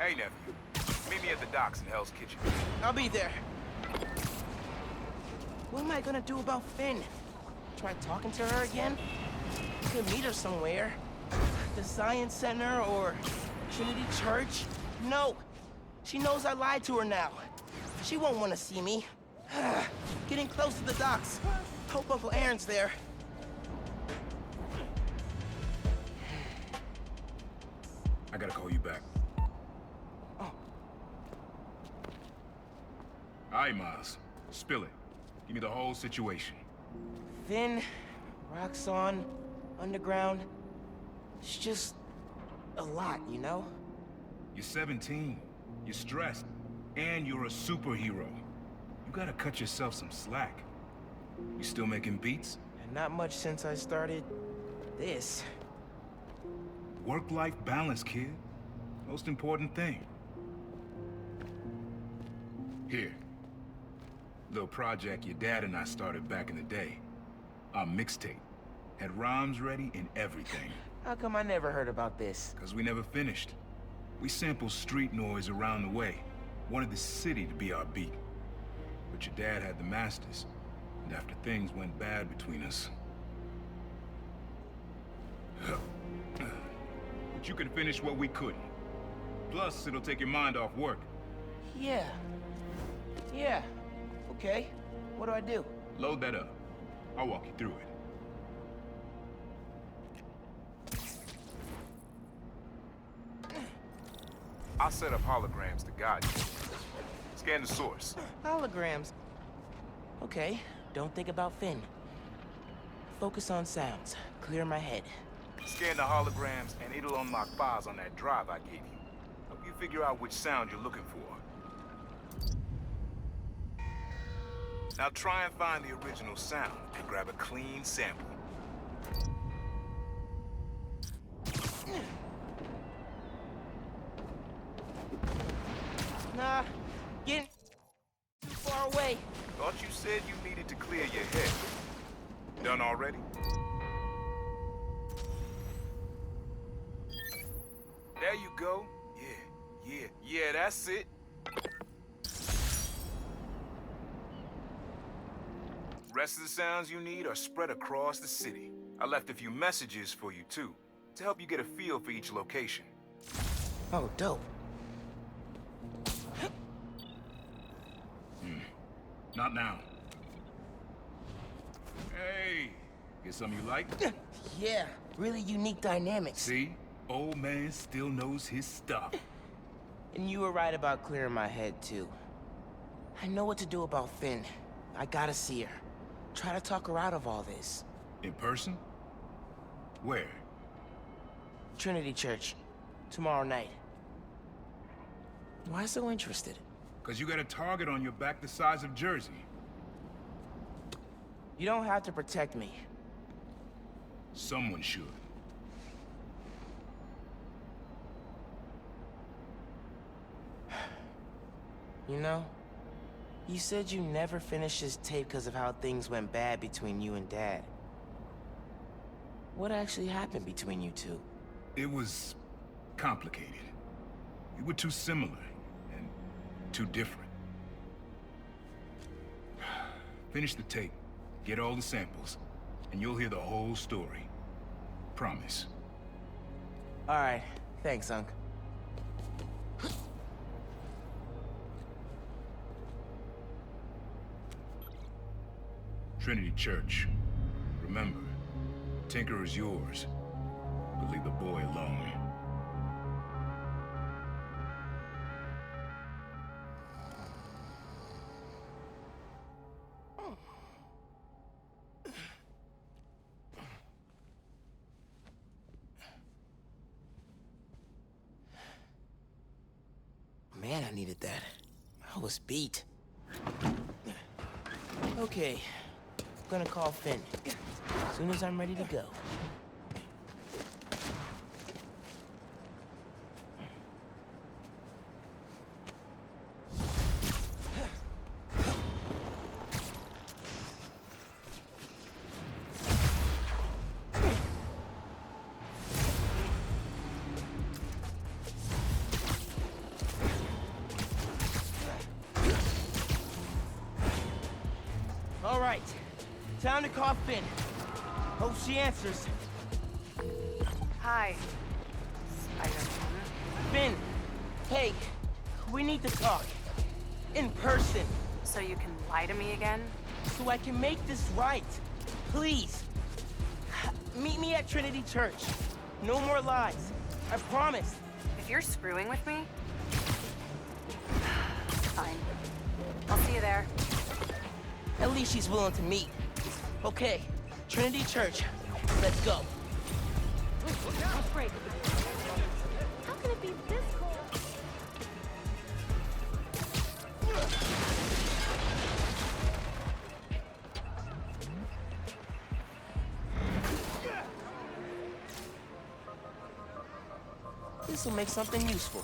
Hey, nephew. Meet me at the docks in Hell's Kitchen. I'll be there. What am I gonna do about Finn? Try talking to her again? Could meet her somewhere. The Science Center or Trinity Church? No! She knows I lied to her now. She won't want to see me. Getting close to the docks. Hope Uncle Aaron's there. I gotta call you back. Oh. All right, Miles. Spill it. Give me the whole situation. Finn, Roxxon, Underground. It's just a lot, you know? You're 17. You're stressed. And you're a superhero. You gotta cut yourself some slack. You still making beats? And not much since I started this. Work-life balance, kid. Most important thing. Here. Little project your dad and I started back in the day. Our mixtape. Had rhymes ready and everything. How come I never heard about this? Cause we never finished. We sampled street noise around the way. Wanted the city to be our beat. But your dad had the masters. And after things went bad between us... But you can finish what we couldn't. Plus, it'll take your mind off work. Yeah. Yeah. Okay. What do I do? Load that up. I'll walk you through it. I'll set up holograms to guide you. Scan the source. Holograms. Okay. Don't think about Finn. Focus on sounds. Clear my head. Scan the holograms, and it'll unlock files on that drive I gave you. Help you figure out which sound you're looking for. Now try and find the original sound and grab a clean sample. Nah. Getting too far away. Thought you said you needed to clear your head. Done already? There you go. Yeah, that's it. Rest of the sounds you need are spread across the city. I left a few messages for you, too, to help you get a feel for each location. Oh, dope. Not now. Hey, get something you like? Yeah, really unique dynamics. See? Old man still knows his stuff. And you were right about clearing my head, too. I know what to do about Finn. I gotta see her. Try to talk her out of all this. In person? Where? Trinity Church. Tomorrow night. Why so interested? Because you got a target on your back the size of Jersey. You don't have to protect me. Someone should. You know, you said you never finished this tape because of how things went bad between you and Dad. What actually happened between you two? It was complicated. We were too similar and too different. Finish the tape, get all the samples, and you'll hear the whole story. Promise. All right, thanks, Unc. Trinity Church. Remember, Tinker is yours, but leave the boy alone. Man, I needed that. I was beat. Okay, I'm gonna call Finn. As soon as I'm ready to go. right. Time to call Finn. Hope she answers. Hi, Spider-Man. Finn, hey, we need to talk. In person, So you can lie to me again? so I can make this right. Please. Meet me at Trinity Church. No more lies. I promise. If you're screwing with me... Fine. I'll see you there. At least she's willing to meet. Okay, Trinity Church. Let's go. Break. How can it be this cold? This'll make something useful.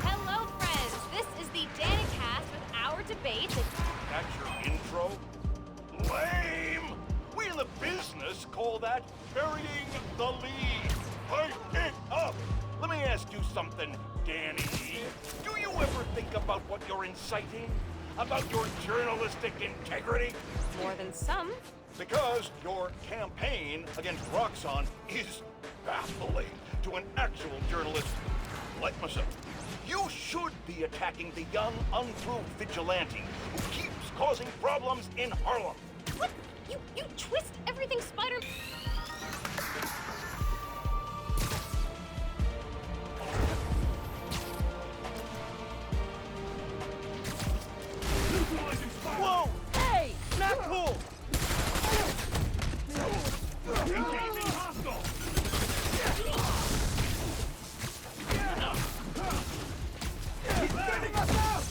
Hello, friends. This is the Danicast with our debate. That's your intro? Lame! We in the business call that burying the lead. Pipe it up! Let me ask you something, Danny. Do you ever think about what you're inciting? About your journalistic integrity? More than some. Because your campaign against Roxxon is baffling to an actual journalist like myself. You should be attacking the young, unproved vigilante who keeps causing problems in Harlem. What? You twist everything Spider... Whoa! Hey! Not cool! Engaging hostile! He's sending us out!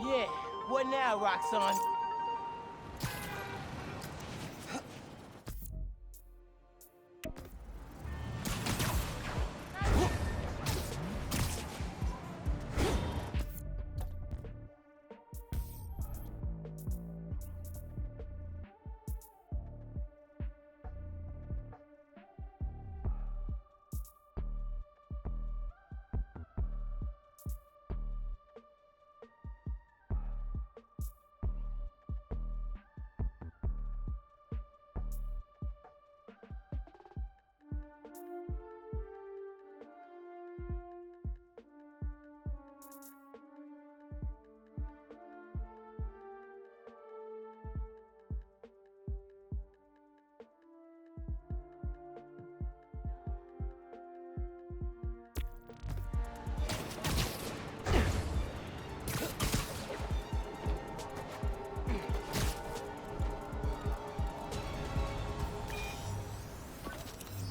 Yeah, what now, Roxxon?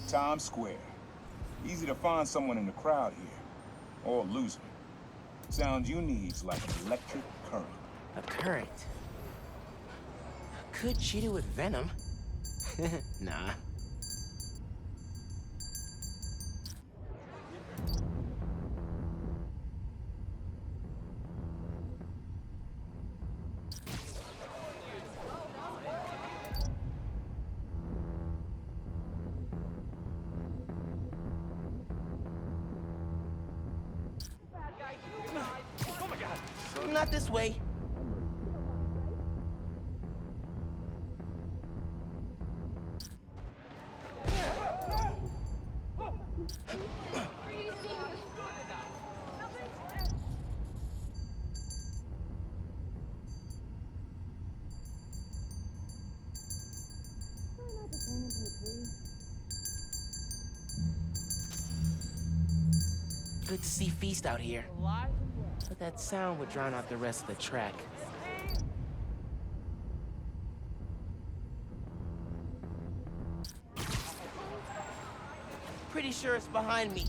Times Square. Easy to find someone in the crowd here. Or lose them. Sound you need's like an electric current. A current. Could cheat it with venom. Nah. Not this way. Good to see Feast out here. But that sound would drown out the rest of the track. Pretty sure it's behind me.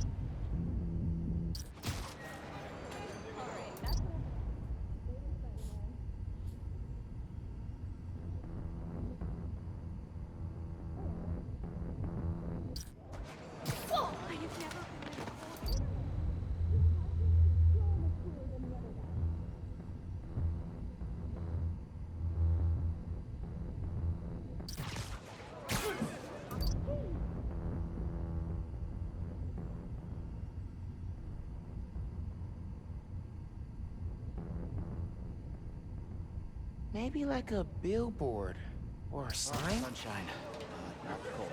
Maybe like a billboard or a sign? Sunshine. Not cold.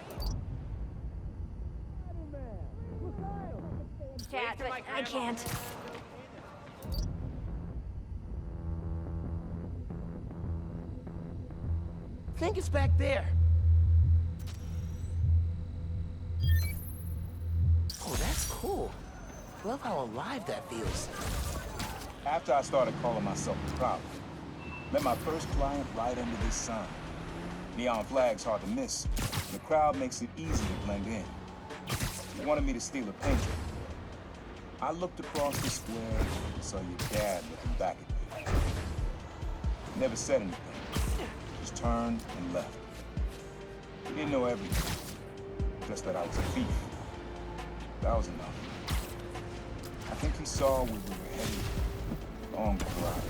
Dad, but I can't. I think it's back there. Oh, that's cool. Love how alive that feels. After I started calling myself the problem, met my first client right under this sign. Neon flag's hard to miss, and the crowd makes it easy to blend in. He wanted me to steal a painting. I looked across the square and saw your dad looking back at me. Never said anything, just turned and left. He didn't know everything, just that I was a thief. That was enough. I think he saw where we were headed long before I did.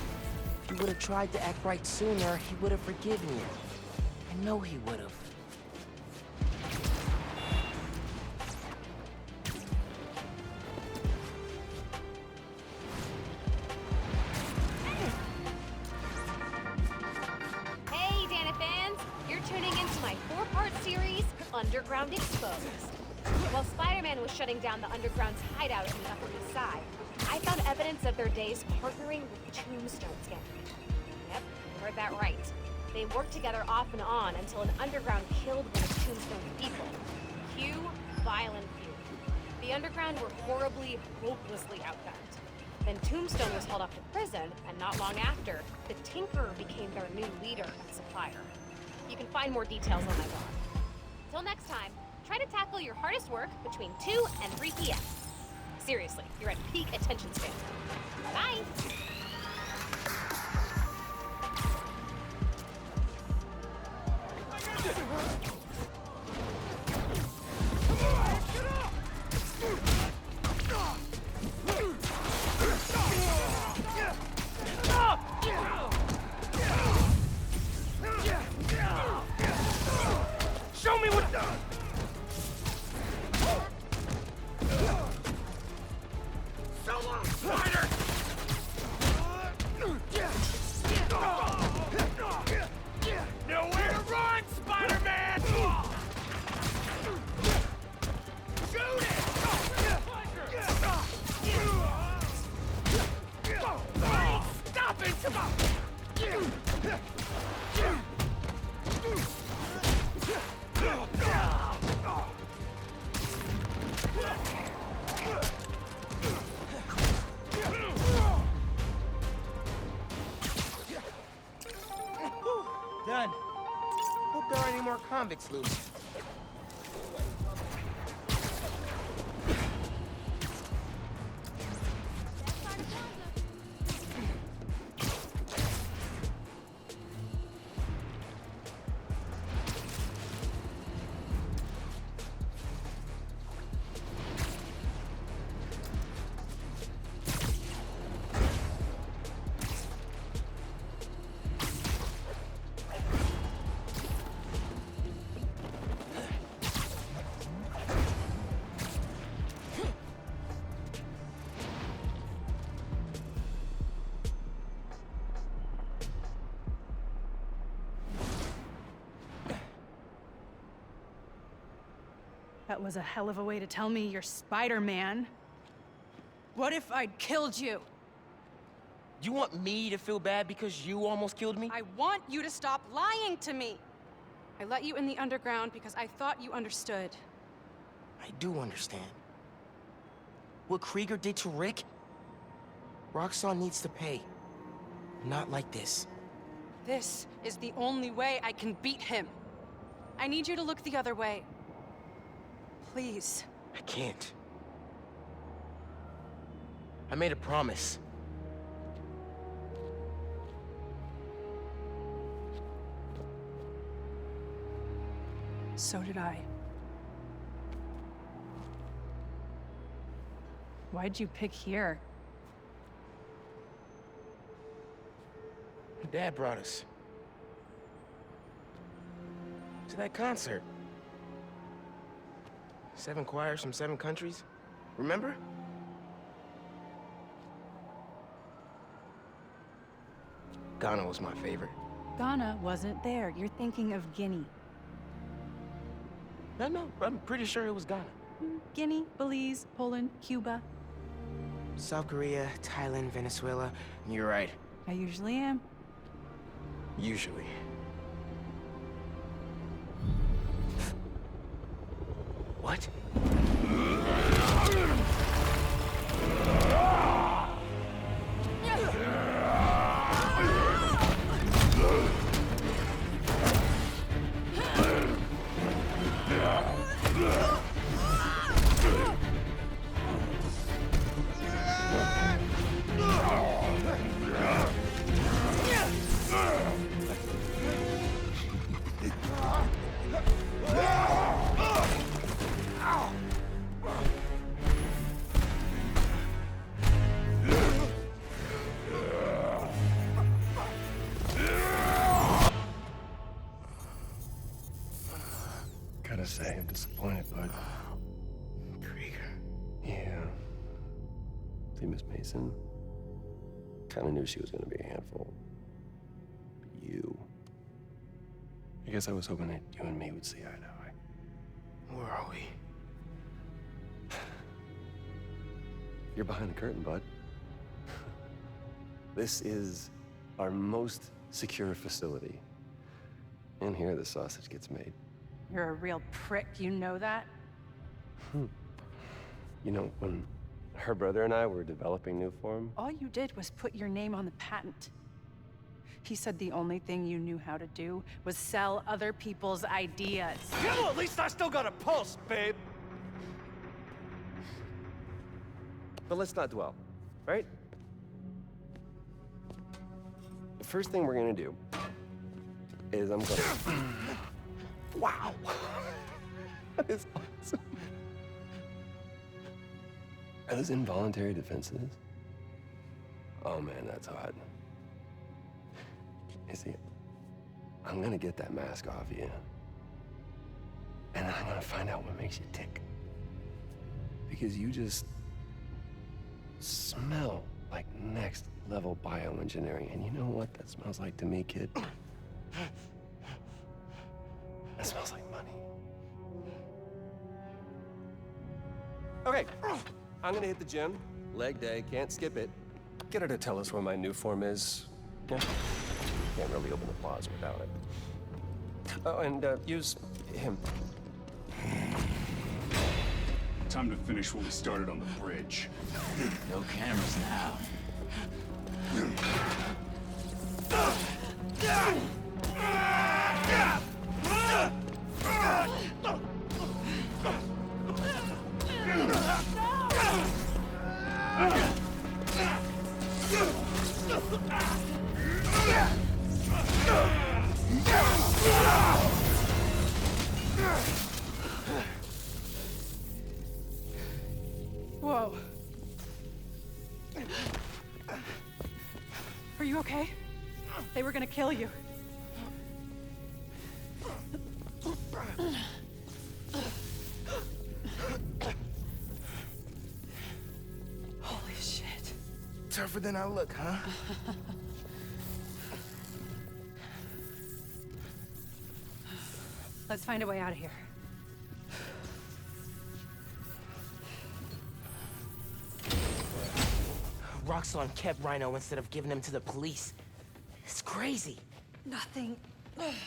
If you would have tried to act right sooner, he would have forgiven you. I know he would have. Hey, Dana fans! You're tuning into my 4-part series, Underground Exposed. While Spider-Man was shutting down the Underground's hideout in the Upper East Side, I found evidence of their days partnering with Tombstone's gang. Yep, you heard that right. They worked together off and on until an Underground killed one of Tombstone's people. Cue violent feud. The Underground were horribly, hopelessly outgunned. Then Tombstone was hauled off to prison, and not long after, the Tinkerer became their new leader and supplier. You can find more details on my blog. Till next time, try to tackle your hardest work between 2 and 3 p.m. Seriously, you're at peak attention span. Bye! Show me what... Spider! Nowhere to run, Spider-Man! Shoot it! Stop it! Done. Hope there aren't any more convicts loose. That was a hell of a way to tell me you're Spider-Man. What if I'd killed you? You want me to feel bad because you almost killed me? I want you to stop lying to me. I let you in the underground because I thought you understood. I do understand. What Krieger did to Rick? Roxxon needs to pay. Not like this. This is the only way I can beat him. I need you to look the other way. Please. I can't. I made a promise. So did I. Why'd you pick here? Dad brought us to that concert. 7 choirs from 7 countries. Remember? Ghana was my favorite. Ghana wasn't there. You're thinking of Guinea. No, I'm pretty sure it was Ghana. Guinea, Belize, Poland, Cuba. South Korea, Thailand, Venezuela. You're right. I usually am. Usually. What? Gotta say, I'm disappointed, bud. Krieger. Yeah. See, Miss Mason? Kinda knew she was gonna be a handful. But you. I guess I was hoping that you and me would see eye to eye. Where are we? You're behind the curtain, bud. This is our most secure facility. And here the sausage gets made. You're a real prick, you know that? You know, when her brother and I were developing new form, All you did was put your name on the patent. He said the only thing you knew how to do was sell other people's ideas. Yeah, well, at least I still got a pulse, babe. but let's not dwell, right? The first thing we're gonna do is I'm gonna... Wow! That is awesome. Are those involuntary defenses? Oh man, that's hot. You see, I'm gonna get that mask off you. And then I'm gonna find out what makes you tick. Because you just smell like next level bioengineering. And you know what that smells like to me, kid? That smells like money. Okay, I'm gonna hit the gym. Leg day, can't skip it. Get her to tell us where my new form is. Yeah. Can't really open the plaza without it. Oh, and use him. Time to finish what we started on the bridge. No cameras now. Whoa. Are you okay? They were gonna kill you. Holy shit. Tougher than I look, huh? Let's find a way out of here. Roxxon kept Rhino instead of giving him to the police. It's crazy. Nothing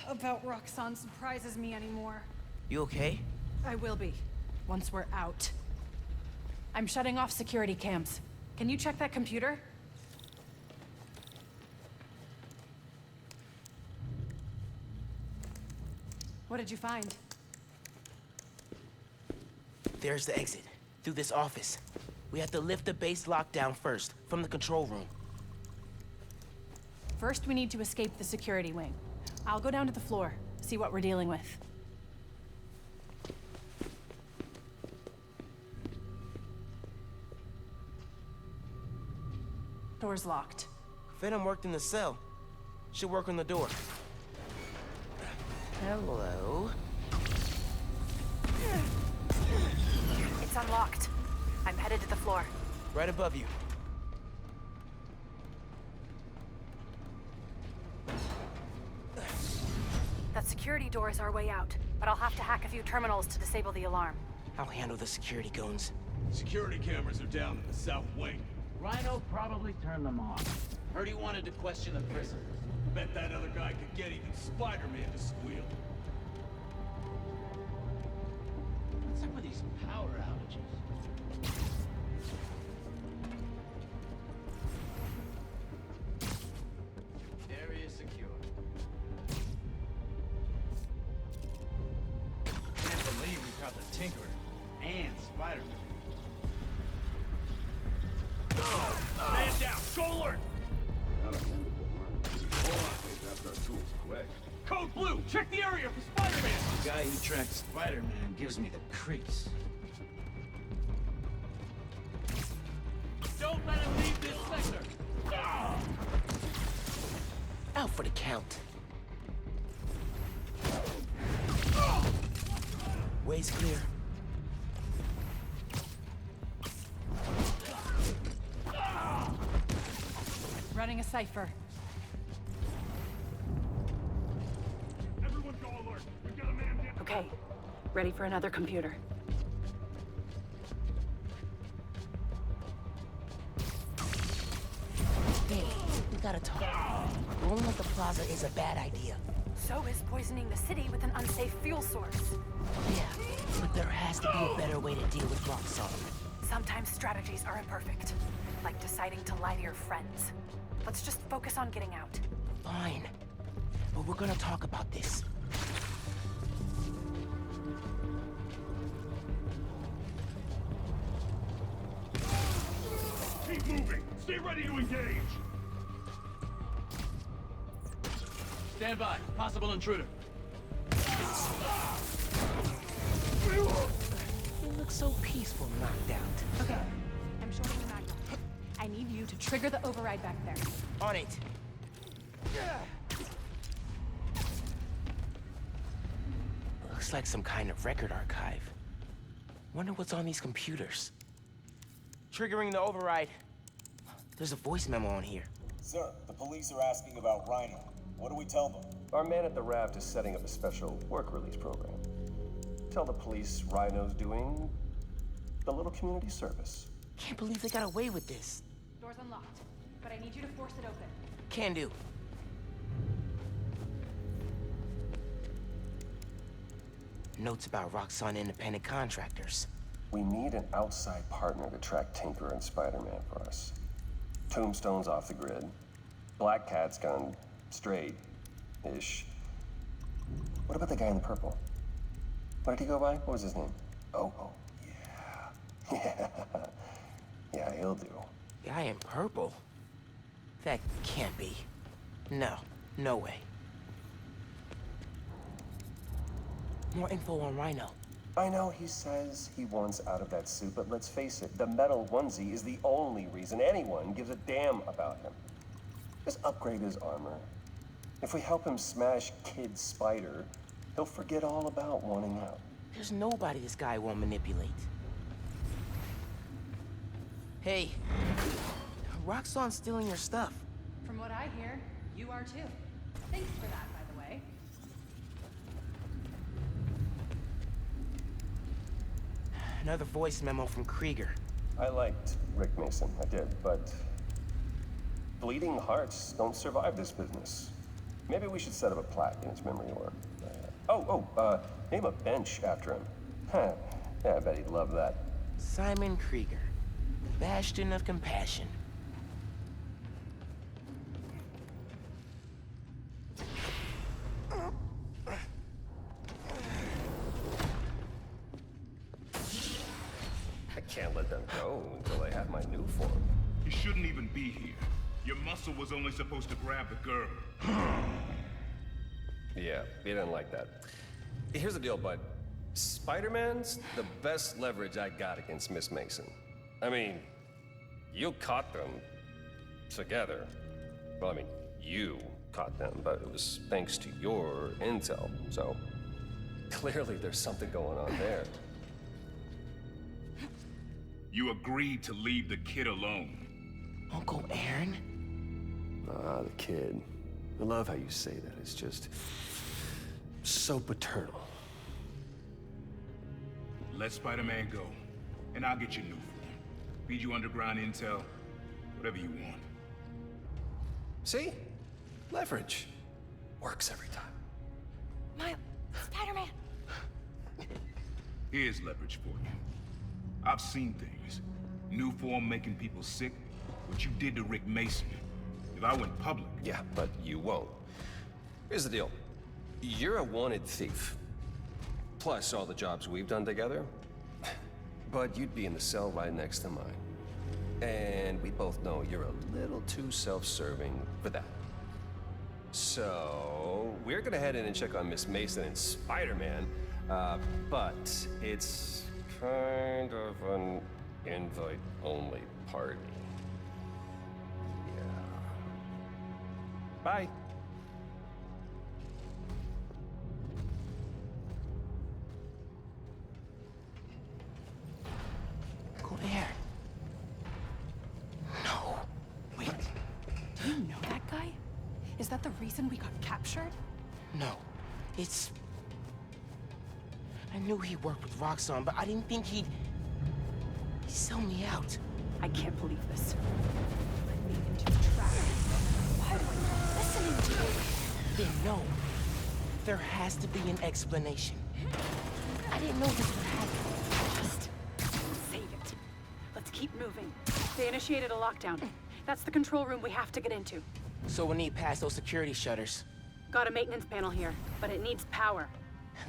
about Roxxon surprises me anymore. You okay? I will be, once we're out. I'm shutting off security cams. Can you check that computer? What did you find? There's the exit. Through this office. We have to lift the base lockdown first, from the control room. First, we need to escape the security wing. I'll go down to the floor, see what we're dealing with. Door's locked. Venom worked in the cell. Should work on the door. Hello? It's unlocked. I'm headed to the floor. Right above you. security door is our way out, but I'll have to hack a few terminals to disable the alarm. I'll handle the security goons. Security cameras are down in the south wing. Rhino probably turned them off. Heard he wanted to question the prisoners. Bet that other guy could get even Spider-Man to squeal. What's up with these power outages? Area secure. Can't believe we caught the Tinkerer and Spider-Man. Man down! Go alert! Code Blue, check the area for Spider-Man! The guy who tracked Spider-Man gives me the creeps. Don't let him leave this sector! Out for the count. Way's clear. Running a cipher. Everyone go alert! We've got a man down! Okay, ready for another computer. Hey, we gotta talk. Blowing up the plaza is a bad idea. So is poisoning the city with an unsafe fuel source. Yeah, but there has to be a better way to deal with Roxxon. Sometimes strategies are imperfect, like deciding to lie to your friends. Let's just focus on getting out. Fine. But we're gonna talk about this. Keep moving! Stay ready to engage! Stand by. Possible intruder. You look so peaceful knocked out. Okay, I'm shorting the magnum. I need you to trigger the override back there. On it. Looks like some kind of record archive. Wonder what's on these computers. Triggering the override. There's a voice memo on here. Sir, the police are asking about Rhino. What do we tell them? Our man at the raft is setting up a special work release program. Tell the police Rhino's doing a little community service. Can't believe they got away with this. Door's unlocked, but I need you to force it open. Can do. Notes about Roxxon independent contractors. We need an outside partner to track Tinkerer and Spider-Man for us. Tombstone's off the grid. Black Cat's gone straight-ish. What about the guy in the purple? What did he go by? What was his name? Oh, yeah. Yeah, he'll do. Guy in purple? That can't be. No, no way. More info on Rhino. I know he says he wants out of that suit, but let's face it, the metal onesie is the only reason anyone gives a damn about him. Just upgrade his armor. If we help him smash Kid Spider, he'll forget all about wanting out. There's nobody this guy won't manipulate. Hey, Roxxon's stealing your stuff. From what I hear, you are too. Thanks for that, by the way. Another voice memo from Krieger. I liked Rick Mason, I did, but bleeding hearts don't survive this business. Maybe we should set up a plaque in his memory or... name a bench after him. Huh, yeah, I bet he'd love that. Simon Krieger, bastion of compassion. I can't let them go until I have my new form. You shouldn't even be here. Your muscle was only supposed to grab the girl. Yeah, he didn't like that. Here's the deal, bud. Spider-Man's the best leverage I got against Miss Mason. I mean, you caught them together. Well, I mean, you caught them, but it was thanks to your intel. So, clearly there's something going on there. You agreed to leave the kid alone. Uncle Aaron? Ah, the kid. I love how you say that. It's just... So paternal. Let Spider-Man go, and I'll get you new form. Feed you underground intel, whatever you want. See? Leverage. Works every time. Miles, Spider-Man. Here's leverage for you. I've seen things. New form making people sick. What you did to Rick Mason. If I went public... Yeah, but you won't. Here's the deal. You're a wanted thief. Plus all the jobs we've done together. But you'd be in the cell right next to mine. And we both know you're a little too self-serving for that. So, we're gonna head in and check on Miss Mason and Spider-Man, but it's kind of an invite-only party. Yeah. Bye. Go there. No. Wait. Do you know that guy? Is that the reason we got captured? No. It's... I knew he worked with Roxxon, but I didn't think he'd sell me out. I can't believe this. Let me into the trap. Why were you listening to me? Then no. There has to be an explanation. I didn't know this would happen. Just save it. Let's keep moving. They initiated a lockdown. That's the control room we have to get into. So we'll need past those security shutters. Got a maintenance panel here, but it needs power.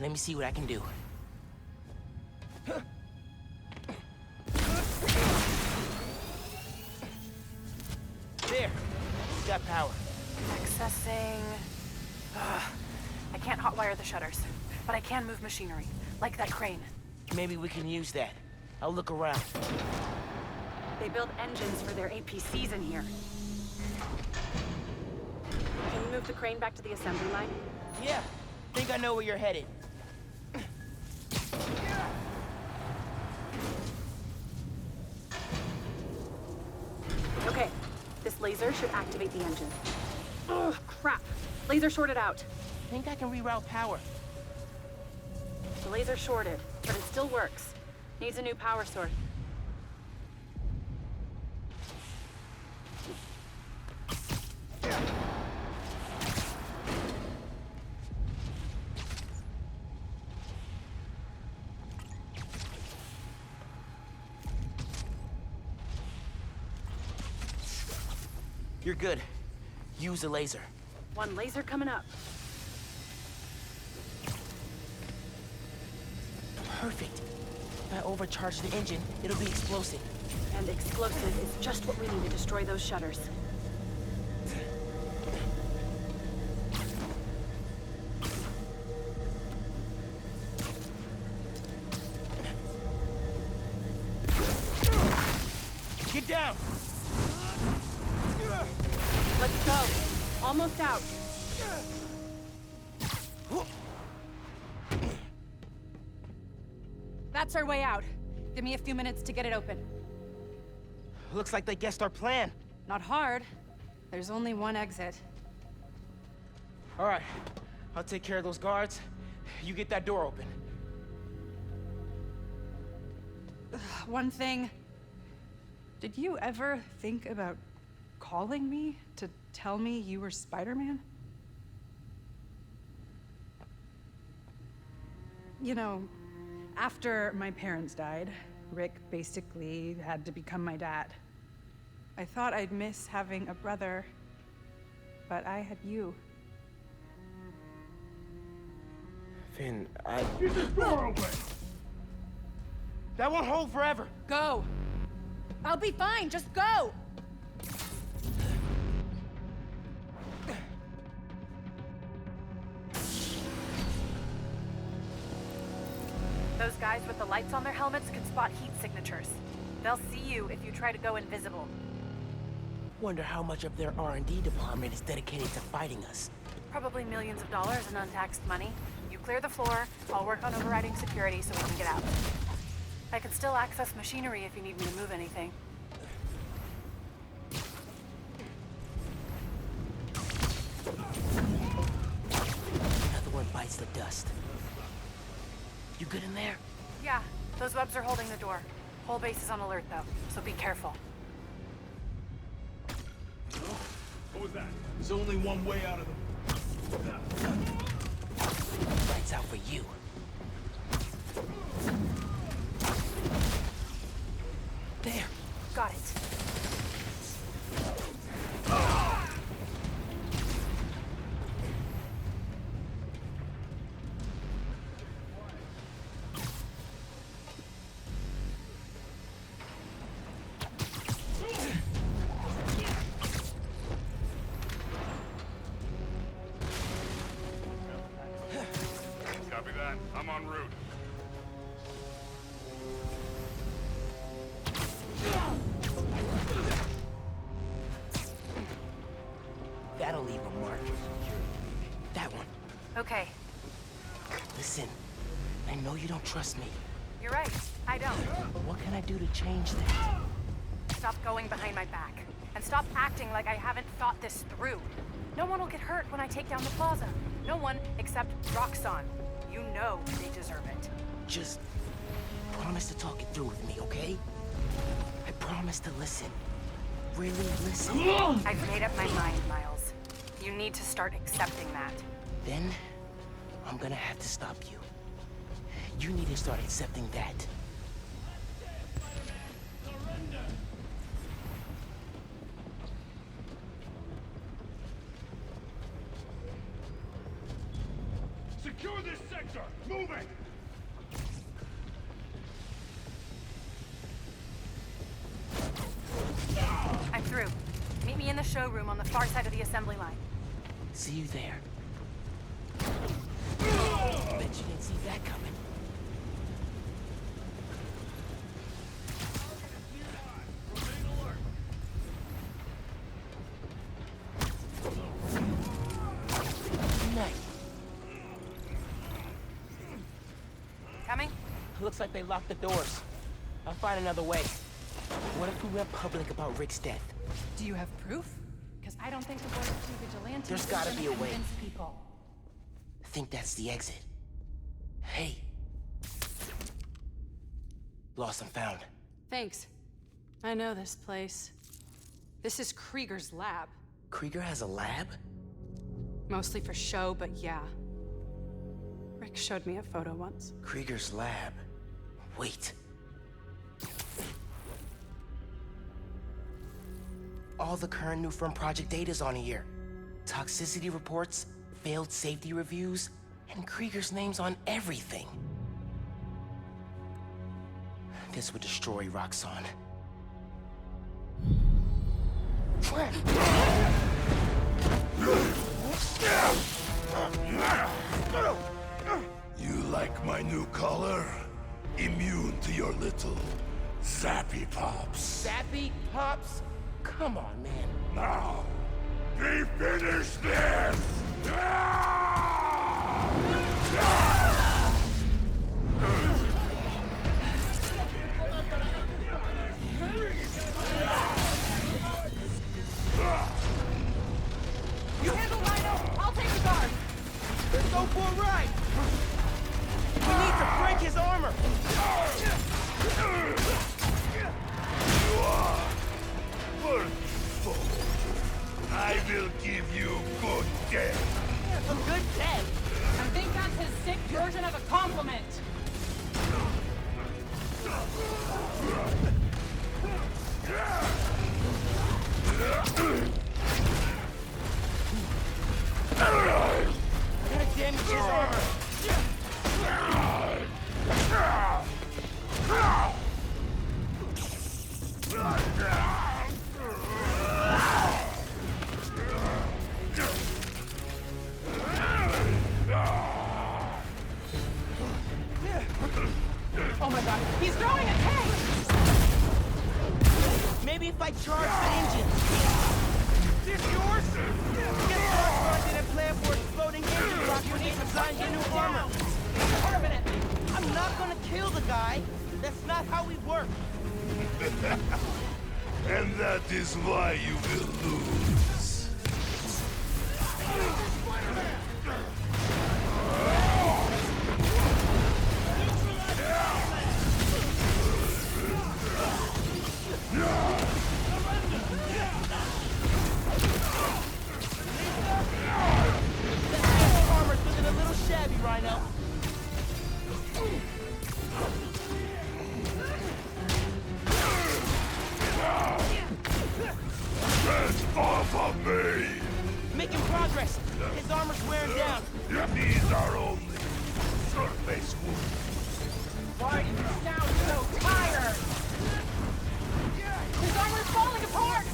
Let me see what I can do. There. Got power. Accessing... I can't hotwire the shutters, but I can move machinery, like that crane. Maybe we can use that. I'll look around. They build engines for their APCs in here. Can you move the crane back to the assembly line? Yeah. Think I know where you're headed. Okay. This laser should activate the engine. Oh, crap. Laser shorted out. Think I can reroute power. The laser shorted, but it still works. Needs a new power source. You're good. Use the laser. One laser coming up. Perfect. If I overcharge the engine, it'll be explosive. And explosive is just what we need to destroy those shutters. Get down! Let's go. Almost out. That's our way out. Give me a few minutes to get it open. Looks like they guessed our plan. Not hard. There's only one exit. All right. I'll take care of those guards. You get that door open. One thing. Did you ever think about calling me to tell me you were Spider-Man? You know, after my parents died, Rick basically had to become my dad. I thought I'd miss having a brother, but I had you. Finn, Get this door open! That won't hold forever. Go! I'll be fine, just go! Those guys with the lights on their helmets can spot heat signatures. They'll see you if you try to go invisible. Wonder how much of their R&D department is dedicated to fighting us. Probably millions of dollars in untaxed money. You clear the floor, I'll work on overriding security so we can get out. I can still access machinery if you need me to move anything. Another one bites the dust. You good in there? Yeah, those webs are holding the door. Whole base is on alert, though, so be careful. What was that? There's only one way out of the... Lights out for you. There. Got it. Copy that. I'm en route. That'll leave a mark. That one. Okay, Listen, I know you don't trust me. you're right. I don't. What can I do to change that? Stop going behind my back. And stop acting like I haven't thought this through. No one will get hurt when I take down the plaza. No one except Roxxon. You know they deserve it. Just promise to talk it through with me, okay? I promise to listen. Really listen. I've made up my mind, Miles. You need to start accepting that. Then, I'm gonna have to stop you. You need to start accepting that. Secure this sector! Moving! I'm through. Meet me in the showroom on the far side of the assembly line. See you there. Bet you didn't see that coming. Nice. Coming? Looks like they locked the doors. I'll find another way. What if we went public about Rick's death? Do you have proof? Because I don't think the Board of Two Vigilantes There's is gotta gonna be a way. convince people. I think that's the exit. Hey. Lost and found. Thanks. I know this place. This is Krieger's lab. Krieger has a lab? Mostly for show, but yeah. Rick showed me a photo once. Krieger's lab. Wait. All the current Nuform project data's on here. Toxicity reports, failed safety reviews, and Krieger's name's on everything. This would destroy Roxxon. You like my new color? Immune to your little zappy pops. Sappy Pops? Come on, man. Now, we finish this! You handle Rhino, I'll take the guard. Let's go for a ride! We need to break his armor! I will give you good death. A good death! I think that's his sick version of a compliment. Gotta damage his armor! Oh my god, he's throwing a tank! Maybe if I charge the engine. This yours? Get started and plan for exploding engine block when he designs your new armor. Permanently. I'm not gonna kill the guy. That's not how we work. And that is why you will lose. These are only surface wounds. Why is he now so tired? His armor's falling apart!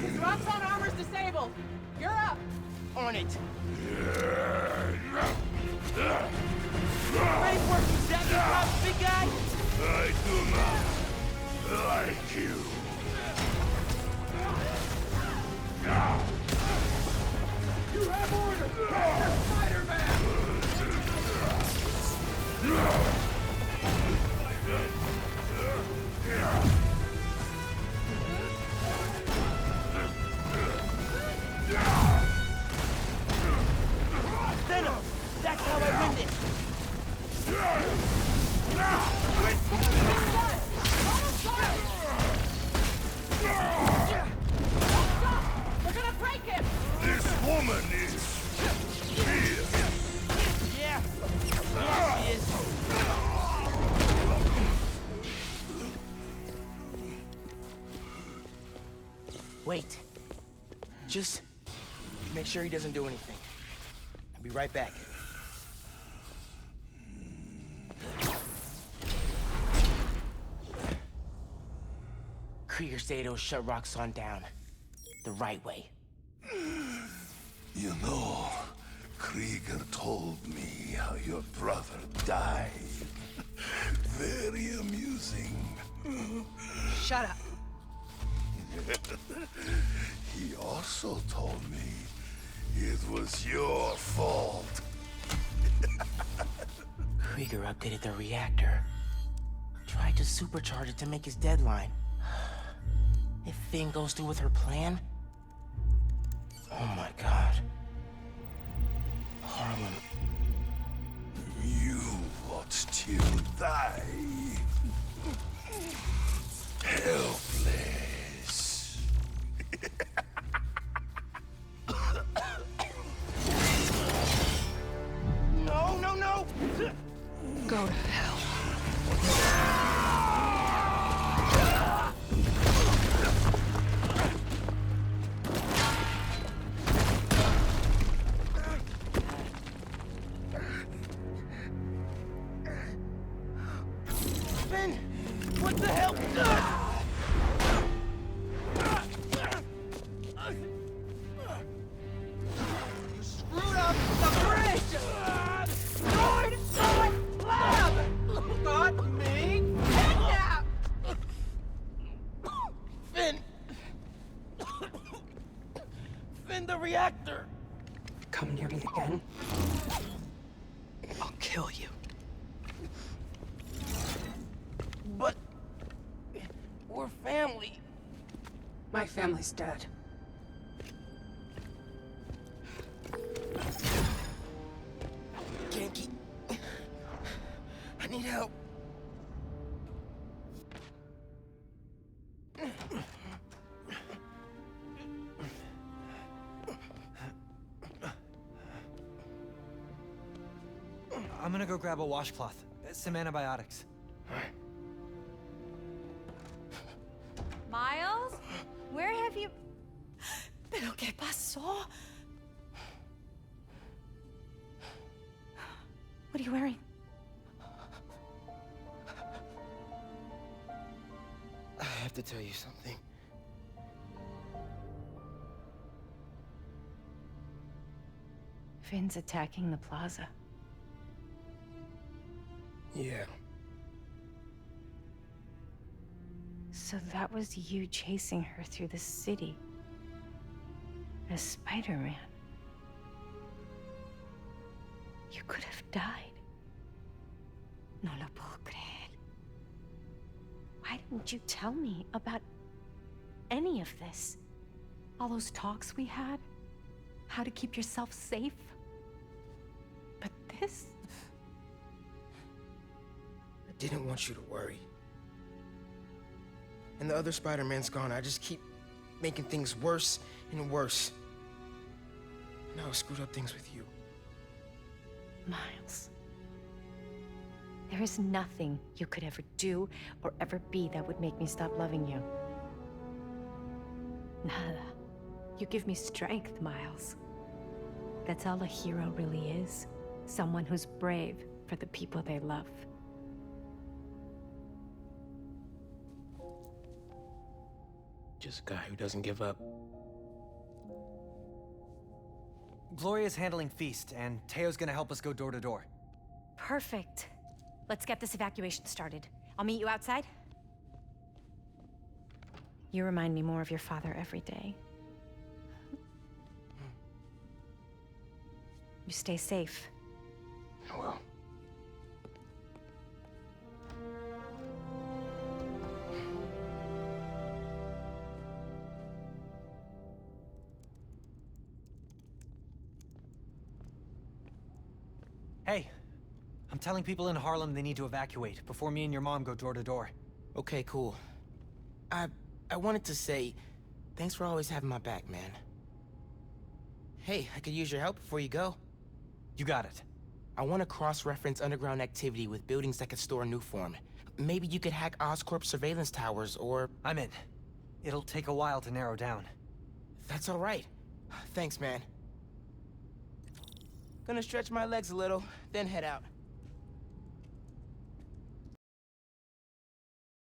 His Roxxon armor's disabled. You're up. On it. Ready for a second drop, big guy? I do not like you. You have orders! Spider-Man! Venom! That's how I win this! We're gonna break him! This woman is fierce. Yeah! Yes, he is. Wait. Just make sure he doesn't do anything. I'll be right back. Krieger said he'll shut Roxxon down. The right way. You know, Krieger told me how your brother died. Very amusing. Shut up. He also told me it was your fault. Krieger updated the reactor. Tried to supercharge it to make his deadline. If Finn goes through with her plan... Oh my god. Harlem. You won't still die. Helpless. No, no, no! Go to hell. Finn! What the hell? Screwed up the bridge! Destroyed my lab! Got me kidnapped! Finn! Finn, the reactor! Come near me again. I'll kill you. But... we're family. My family's dead. Can't keep... I need help. I'm gonna go grab a washcloth, some antibiotics. Miles? Where have you... ¿Pero qué pasó? What are you wearing? I have to tell you something. Finn's attacking the plaza. Yeah. So that was you chasing her through the city. As Spider-Man. You could have died. No lo puedo creer. Why didn't you tell me about any of this? All those talks we had? How to keep yourself safe? But this? I didn't want you to worry. And the other Spider-Man's gone. I just keep making things worse and worse. Now I screwed up things with you. Miles. There is nothing you could ever do or ever be that would make me stop loving you. Nada. You give me strength, Miles. That's all a hero really is. Someone who's brave for the people they love. Just a guy who doesn't give up. Gloria's handling Feast, and Teo's gonna help us go door to door. Perfect. Let's get this evacuation started. I'll meet you outside. You remind me more of your father every day. You stay safe. I will. Hey, I'm telling people in Harlem they need to evacuate before me and your mom go door to door. Okay, cool. I wanted to say, thanks for always having my back, man. Hey, I could use your help before you go. You got it. I want to cross-reference underground activity with buildings that could store Nuform. Maybe you could hack Oscorp surveillance towers, or... I'm in. It'll take a while to narrow down. That's all right. Thanks, man. Gonna stretch my legs a little, then head out.